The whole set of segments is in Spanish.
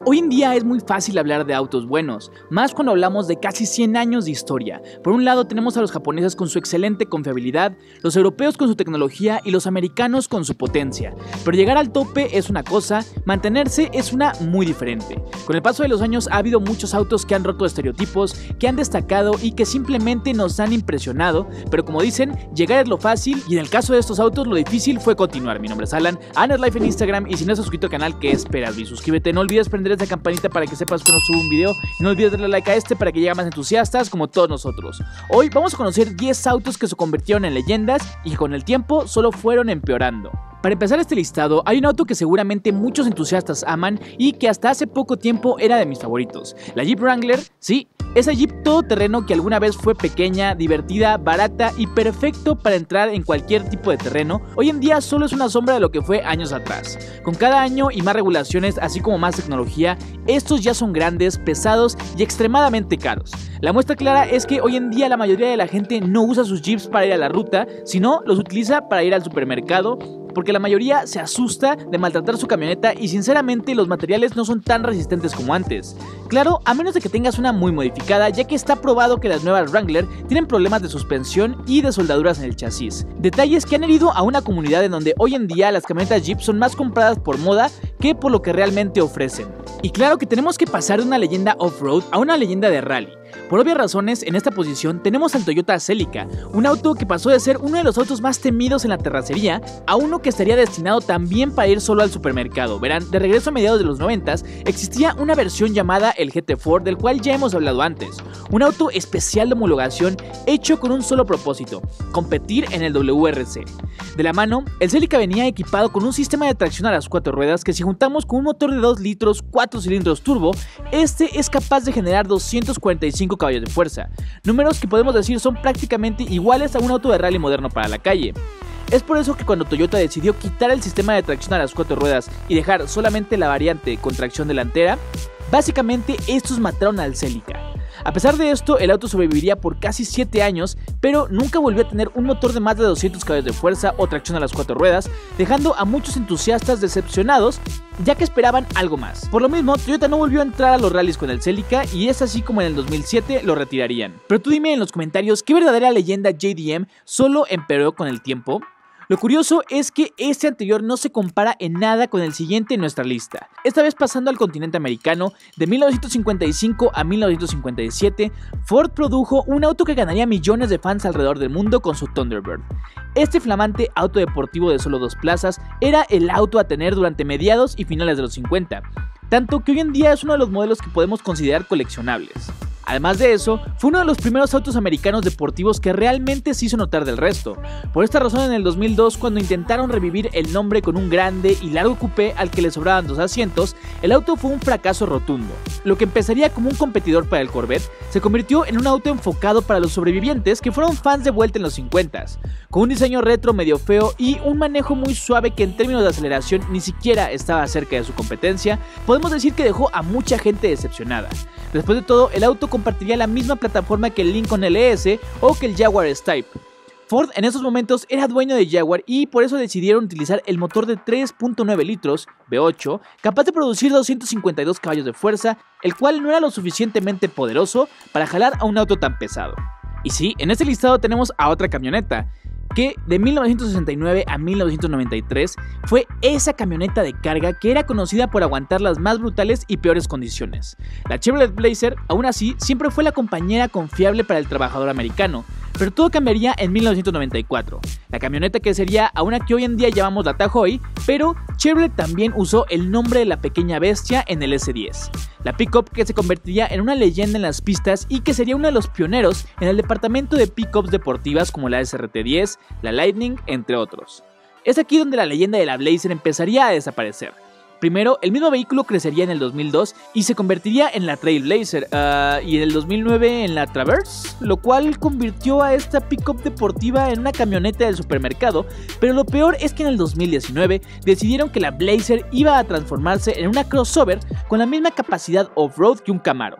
Hoy en día es muy fácil hablar de autos buenos, más cuando hablamos de casi 100 años de historia. Por un lado tenemos a los japoneses con su excelente confiabilidad, los europeos con su tecnología y los americanos con su potencia. Pero llegar al tope es una cosa, mantenerse es una muy diferente. Con el paso de los años ha habido muchos autos que han roto estereotipos, que han destacado y que simplemente nos han impresionado, pero como dicen, llegar es lo fácil y en el caso de estos autos lo difícil fue continuar. Mi nombre es Alan, Life en Instagram y si no has suscrito al canal, ¿qué esperas? Suscríbete, no olvides prender esa campanita para que sepas cuando subo un video y no olvides darle like a este para que lleguen más entusiastas como todos nosotros. Hoy vamos a conocer 10 autos que se convirtieron en leyendas y que con el tiempo solo fueron empeorando. Para empezar este listado, hay un auto que seguramente muchos entusiastas aman y que hasta hace poco tiempo era de mis favoritos. La Jeep Wrangler, sí, esa Jeep todoterreno que alguna vez fue pequeña, divertida, barata y perfecto para entrar en cualquier tipo de terreno, hoy en día solo es una sombra de lo que fue años atrás. Con cada año y más regulaciones, así como más tecnología, estos ya son grandes, pesados y extremadamente caros. La muestra clara es que hoy en día la mayoría de la gente no usa sus Jeeps para ir a la ruta, sino los utiliza para ir al supermercado, porque la mayoría se asusta de maltratar su camioneta y sinceramente los materiales no son tan resistentes como antes. Claro, a menos de que tengas una muy modificada, ya que está probado que las nuevas Wrangler tienen problemas de suspensión y de soldaduras en el chasis. Detalles que han herido a una comunidad en donde hoy en día las camionetas Jeep son más compradas por moda que por lo que realmente ofrecen. Y claro que tenemos que pasar de una leyenda off-road a una leyenda de rally. Por obvias razones, en esta posición tenemos al Toyota Celica, un auto que pasó de ser uno de los autos más temidos en la terracería a uno que estaría destinado también para ir solo al supermercado. Verán, de regreso a mediados de los 90s, existía una versión llamada el GT4, del cual ya hemos hablado antes. Un auto especial de homologación hecho con un solo propósito: competir en el WRC. De la mano, el Celica venía equipado con un sistema de tracción a las 4 ruedas que, si juntamos con un motor de 2 litros, 4 cilindros turbo, este es capaz de generar 245 caballos de fuerza, números que podemos decir son prácticamente iguales a un auto de rally moderno para la calle. Es por eso que cuando Toyota decidió quitar el sistema de tracción a las 4 ruedas y dejar solamente la variante con tracción delantera, básicamente estos mataron al Celica. A pesar de esto, el auto sobreviviría por casi 7 años, pero nunca volvió a tener un motor de más de 200 caballos de fuerza o tracción a las 4 ruedas, dejando a muchos entusiastas decepcionados, ya que esperaban algo más. Por lo mismo, Toyota no volvió a entrar a los rallies con el Celica y es así como en el 2007 lo retirarían. Pero tú dime en los comentarios, ¿qué verdadera leyenda JDM solo empeoró con el tiempo? Lo curioso es que este anterior no se compara en nada con el siguiente en nuestra lista. Esta vez pasando al continente americano, de 1955 a 1957, Ford produjo un auto que ganaría millones de fans alrededor del mundo con su Thunderbird. Este flamante auto deportivo de solo 2 plazas era el auto a tener durante mediados y finales de los 50, tanto que hoy en día es uno de los modelos que podemos considerar coleccionables. Además de eso, fue uno de los primeros autos americanos deportivos que realmente se hizo notar del resto. Por esta razón, en el 2002, cuando intentaron revivir el nombre con un grande y largo coupé al que le sobraban 2 asientos, el auto fue un fracaso rotundo. Lo que empezaría como un competidor para el Corvette, se convirtió en un auto enfocado para los sobrevivientes que fueron fans de vuelta en los 50s. Con un diseño retro medio feo y un manejo muy suave que en términos de aceleración ni siquiera estaba cerca de su competencia, podemos decir que dejó a mucha gente decepcionada. Después de todo, el auto compartiría la misma plataforma que el Lincoln LS o que el Jaguar S-Type. Ford en esos momentos era dueño de Jaguar y por eso decidieron utilizar el motor de 3.9 litros V8, capaz de producir 252 caballos de fuerza, el cual no era lo suficientemente poderoso para jalar a un auto tan pesado. Y sí, en este listado tenemos a otra camioneta, que de 1969 a 1993 fue esa camioneta de carga que era conocida por aguantar las más brutales y peores condiciones. La Chevrolet Blazer, aún así, siempre fue la compañera confiable para el trabajador americano, pero todo cambiaría en 1994. La camioneta que sería a una que hoy en día llamamos la Tahoe, pero Chevrolet también usó el nombre de la pequeña bestia en el S10. La pickup que se convertiría en una leyenda en las pistas y que sería uno de los pioneros en el departamento de pickups deportivas como la SRT10, la Lightning, entre otros. Es aquí donde la leyenda de la Blazer empezaría a desaparecer. Primero, el mismo vehículo crecería en el 2002 y se convertiría en la Trailblazer y en el 2009 en la Traverse, lo cual convirtió a esta pickup deportiva en una camioneta del supermercado, pero lo peor es que en el 2019 decidieron que la Blazer iba a transformarse en una crossover con la misma capacidad off-road que un Camaro.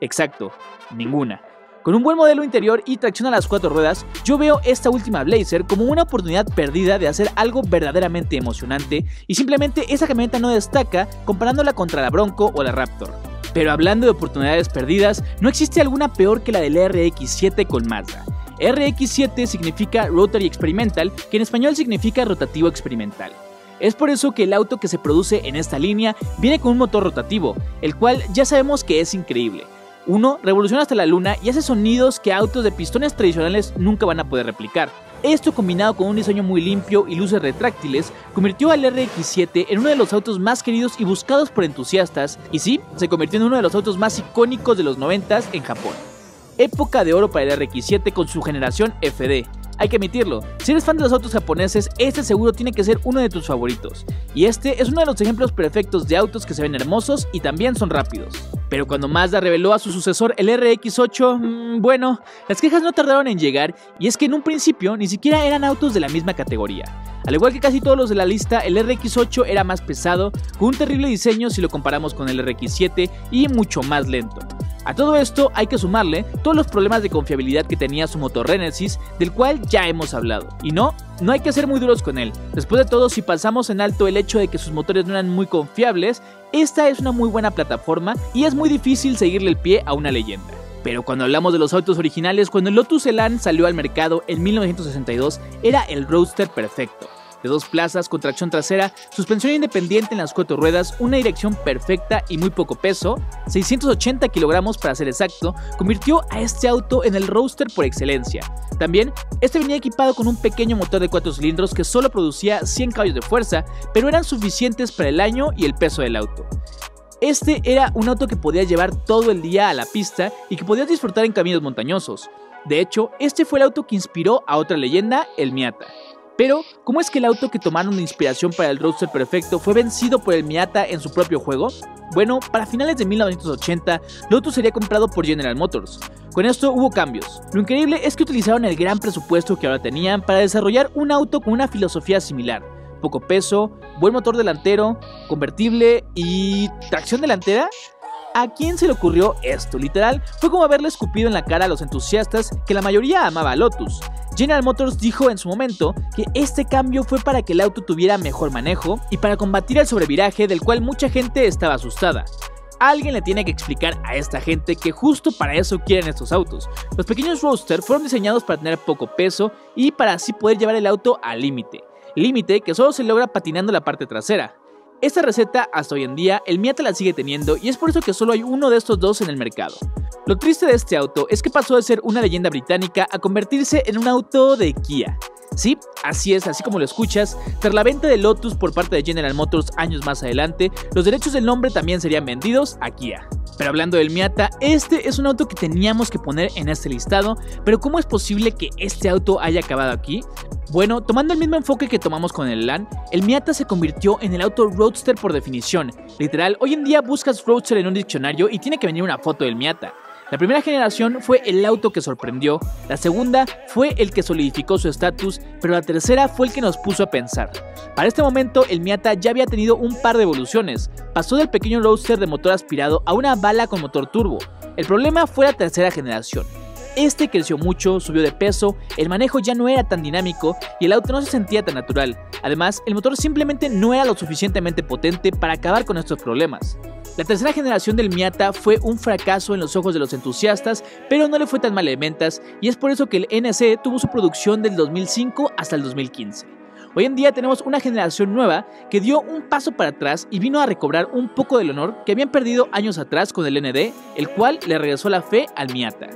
Exacto, ninguna. Con un buen modelo interior y tracción a las 4 ruedas, yo veo esta última Blazer como una oportunidad perdida de hacer algo verdaderamente emocionante, y simplemente esa camioneta no destaca comparándola contra la Bronco o la Raptor. Pero hablando de oportunidades perdidas, no existe alguna peor que la del RX-7 con Mazda. RX-7 significa Rotary Experimental, que en español significa rotativo experimental. Es por eso que el auto que se produce en esta línea viene con un motor rotativo, el cual ya sabemos que es increíble. Uno revoluciona hasta la luna y hace sonidos que autos de pistones tradicionales nunca van a poder replicar. Esto, combinado con un diseño muy limpio y luces retráctiles, convirtió al RX-7 en uno de los autos más queridos y buscados por entusiastas, y sí, se convirtió en uno de los autos más icónicos de los 90s en Japón. Época de oro para el RX-7 con su generación FD. Hay que admitirlo, si eres fan de los autos japoneses, este seguro tiene que ser uno de tus favoritos. Y este es uno de los ejemplos perfectos de autos que se ven hermosos y también son rápidos. Pero cuando Mazda reveló a su sucesor el RX-8, bueno, las quejas no tardaron en llegar, y es que en un principio ni siquiera eran autos de la misma categoría. Al igual que casi todos los de la lista, el RX-8 era más pesado, con un terrible diseño si lo comparamos con el RX-7 y mucho más lento. A todo esto hay que sumarle todos los problemas de confiabilidad que tenía su motor Renesis, del cual ya hemos hablado. Y no hay que ser muy duros con él. Después de todo, si pasamos en alto el hecho de que sus motores no eran muy confiables, esta es una muy buena plataforma y es muy difícil seguirle el pie a una leyenda. Pero cuando hablamos de los autos originales, cuando el Lotus Elan salió al mercado en 1962, era el roadster perfecto. De 2 plazas con tracción trasera, suspensión independiente en las 4 ruedas, una dirección perfecta y muy poco peso, 680 kilogramos para ser exacto, convirtió a este auto en el roadster por excelencia. También, este venía equipado con un pequeño motor de 4 cilindros que solo producía 100 caballos de fuerza, pero eran suficientes para el año y el peso del auto. Este era un auto que podías llevar todo el día a la pista y que podías disfrutar en caminos montañosos. De hecho, este fue el auto que inspiró a otra leyenda, el Miata. Pero, ¿cómo es que el auto que tomaron de inspiración para el roadster perfecto fue vencido por el Miata en su propio juego? Bueno, para finales de 1980, Lotus sería comprado por General Motors. Con esto hubo cambios. Lo increíble es que utilizaron el gran presupuesto que ahora tenían para desarrollar un auto con una filosofía similar. Poco peso, buen motor delantero, convertible y tracción delantera. ¿A quién se le ocurrió esto? Literal, fue como haberle escupido en la cara a los entusiastas que la mayoría amaba a Lotus. General Motors dijo en su momento que este cambio fue para que el auto tuviera mejor manejo y para combatir el sobreviraje del cual mucha gente estaba asustada. Alguien le tiene que explicar a esta gente que justo para eso quieren estos autos. Los pequeños roadster fueron diseñados para tener poco peso y para así poder llevar el auto al límite. Límite que solo se logra patinando la parte trasera. Esta receta hasta hoy en día el Miata la sigue teniendo y es por eso que solo hay uno de estos dos en el mercado. Lo triste de este auto es que pasó de ser una leyenda británica a convertirse en un auto de Kia. Sí, así es, así como lo escuchas, tras la venta de Lotus por parte de General Motors años más adelante, los derechos del nombre también serían vendidos a Kia. Pero hablando del Miata, este es un auto que teníamos que poner en este listado, pero ¿cómo es posible que este auto haya acabado aquí? Bueno, tomando el mismo enfoque que tomamos con el Elan, el Miata se convirtió en el auto roadster por definición. Literal, hoy en día buscas roadster en un diccionario y tiene que venir una foto del Miata. La primera generación fue el auto que sorprendió, la segunda fue el que solidificó su estatus, pero la tercera fue el que nos puso a pensar. Para este momento el Miata ya había tenido un par de evoluciones, pasó del pequeño roadster de motor aspirado a una bala con motor turbo. El problema fue la tercera generación. Este creció mucho, subió de peso, el manejo ya no era tan dinámico y el auto no se sentía tan natural. Además, el motor simplemente no era lo suficientemente potente para acabar con estos problemas. La tercera generación del Miata fue un fracaso en los ojos de los entusiastas, pero no le fue tan mal en ventas y es por eso que el NC tuvo su producción del 2005 hasta el 2015. Hoy en día tenemos una generación nueva que dio un paso para atrás y vino a recobrar un poco del honor que habían perdido años atrás con el ND, el cual le regresó la fe al Miata.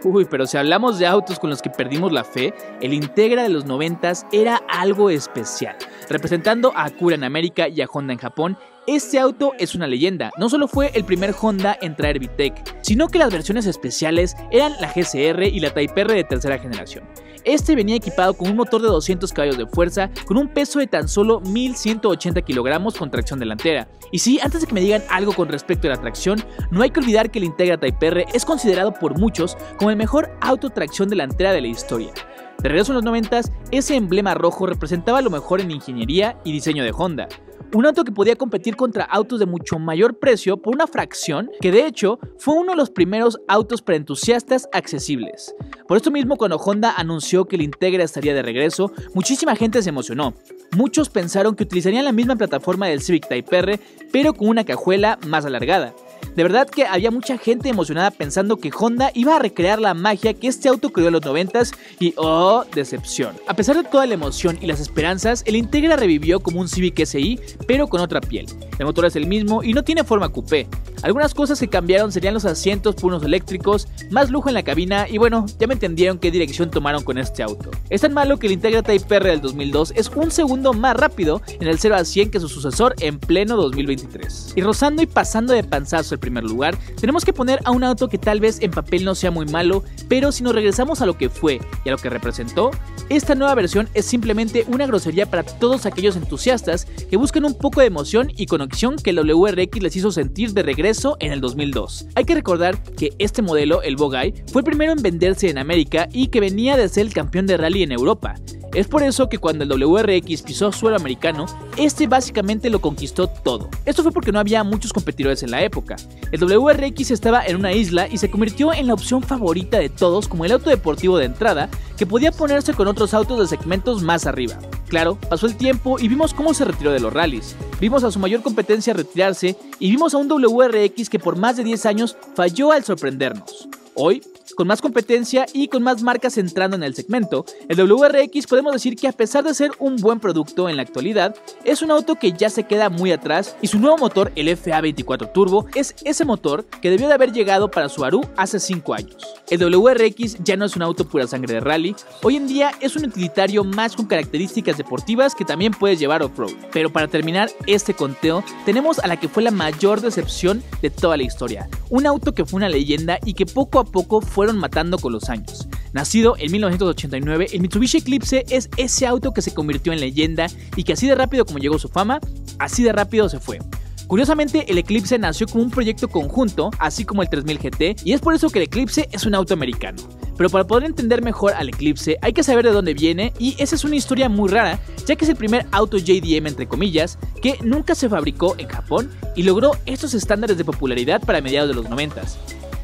Uy, pero si hablamos de autos con los que perdimos la fe, el Integra de los 90s era algo especial. Representando a Acura en América y a Honda en Japón, este auto es una leyenda. No solo fue el primer Honda en traer VTEC, sino que las versiones especiales eran la GCR y la Type R de tercera generación. Este venía equipado con un motor de 200 caballos de fuerza, con un peso de tan solo 1180 kilogramos con tracción delantera. Y sí, antes de que me digan algo con respecto a la tracción, no hay que olvidar que el Integra Type R es considerado por muchos como el mejor auto tracción delantera de la historia. De regreso en los 90s, ese emblema rojo representaba lo mejor en ingeniería y diseño de Honda. un auto que podía competir contra autos de mucho mayor precio por una fracción, que de hecho fue uno de los primeros autos para entusiastas accesibles. Por esto mismo, cuando Honda anunció que el Integra estaría de regreso, muchísima gente se emocionó. Muchos pensaron que utilizarían la misma plataforma del Civic Type R, pero con una cajuela más alargada. De verdad que había mucha gente emocionada pensando que Honda iba a recrear la magia que este auto creó en los 90s y ¡oh, decepción! A pesar de toda la emoción y las esperanzas, el Integra revivió como un Civic Si, pero con otra piel. El motor es el mismo y no tiene forma coupé. Algunas cosas que cambiaron serían los asientos por unos eléctricos, más lujo en la cabina y bueno, ya me entendieron qué dirección tomaron con este auto. Es tan malo que el Integra Type R del 2002 es un segundo más rápido en el 0 a 100 que su sucesor en pleno 2023. Y rozando y pasando de panzazo el primer lugar, tenemos que poner a un auto que tal vez en papel no sea muy malo, pero si nos regresamos a lo que fue y a lo que representó, esta nueva versión es simplemente una grosería para todos aquellos entusiastas que buscan un poco de emoción y conexión que el WRX les hizo sentir de regreso en el 2002. Hay que recordar que este modelo, el Bogey, fue el primero en venderse en América y que venía de ser el campeón de rally en Europa. Es por eso que cuando el WRX pisó suelo americano, este básicamente lo conquistó todo. Esto fue porque no había muchos competidores en la época. El WRX estaba en una isla y se convirtió en la opción favorita de todos como el auto deportivo de entrada que podía ponerse con otros autos de segmentos más arriba. Claro, pasó el tiempo y vimos cómo se retiró de los rallies. Vimos a su mayor competencia retirarse y vimos a un WRX que por más de 10 años falló al sorprendernos. Hoy, con más competencia y con más marcas entrando en el segmento, el WRX podemos decir que a pesar de ser un buen producto en la actualidad, es un auto que ya se queda muy atrás y su nuevo motor, el FA24 Turbo, es ese motor que debió de haber llegado para Subaru hace 5 años. El WRX ya no es un auto pura sangre de rally, hoy en día es un utilitario más con características deportivas que también puedes llevar off-road. Pero para terminar este conteo, tenemos a la que fue la mayor decepción de toda la historia, un auto que fue una leyenda y que poco a poco fueron matando con los años. Nacido en 1989, el Mitsubishi Eclipse es ese auto que se convirtió en leyenda y que así de rápido como llegó su fama, así de rápido se fue. Curiosamente, el Eclipse nació como un proyecto conjunto, así como el 3000 GT, y es por eso que el Eclipse es un auto americano. Pero para poder entender mejor al Eclipse hay que saber de dónde viene, y esa es una historia muy rara, ya que es el primer auto JDM entre comillas, que nunca se fabricó en Japón y logró estos estándares de popularidad para mediados de los 90s.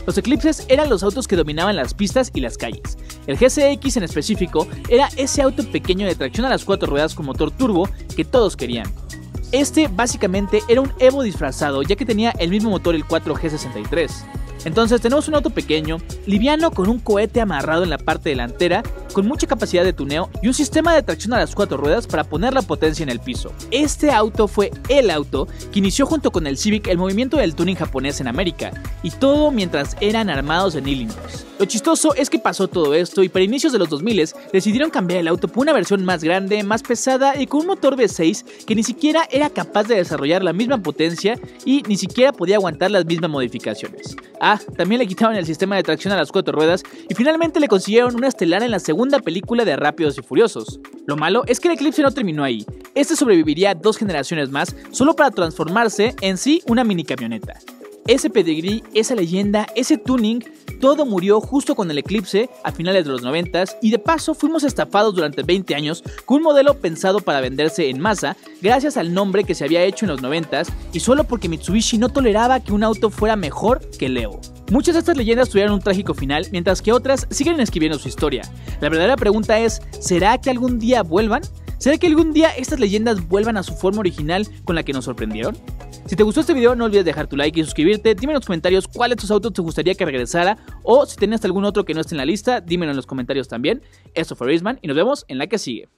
Los Eclipses eran los autos que dominaban las pistas y las calles. El GCX en específico era ese auto pequeño de tracción a las 4 ruedas con motor turbo que todos querían. Este básicamente era un Evo disfrazado, ya que tenía el mismo motor el 4G63. Entonces tenemos un auto pequeño, liviano, con un cohete amarrado en la parte delantera, con mucha capacidad de tuneo y un sistema de tracción a las 4 ruedas para poner la potencia en el piso. Este auto fue el auto que inició junto con el Civic el movimiento del tuning japonés en América, y todo mientras eran armados en Illinois. Lo chistoso es que pasó todo esto y para inicios de los 2000 decidieron cambiar el auto por una versión más grande, más pesada y con un motor V6 que ni siquiera era capaz de desarrollar la misma potencia y ni siquiera podía aguantar las mismas modificaciones. También le quitaron el sistema de tracción a las 4 ruedas y finalmente le consiguieron una estelar en la segunda película de Rápidos y Furiosos. Lo malo es que el Eclipse no terminó ahí. Este sobreviviría 2 generaciones más solo para transformarse en sí una mini camioneta. Ese pedigrí, esa leyenda, ese tuning, todo murió justo con el Eclipse a finales de los 90s y de paso fuimos estafados durante 20 años con un modelo pensado para venderse en masa gracias al nombre que se había hecho en los 90s y solo porque Mitsubishi no toleraba que un auto fuera mejor que el Evo. Muchas de estas leyendas tuvieron un trágico final, mientras que otras siguen escribiendo su historia. La verdadera pregunta es, ¿será que algún día vuelvan? ¿Será que algún día estas leyendas vuelvan a su forma original con la que nos sorprendieron? Si te gustó este video, no olvides dejar tu like y suscribirte. Dime en los comentarios cuál de tus autos te gustaría que regresara, o si tenías algún otro que no esté en la lista, dímelo en los comentarios también. Esto fue Raceman y nos vemos en la que sigue.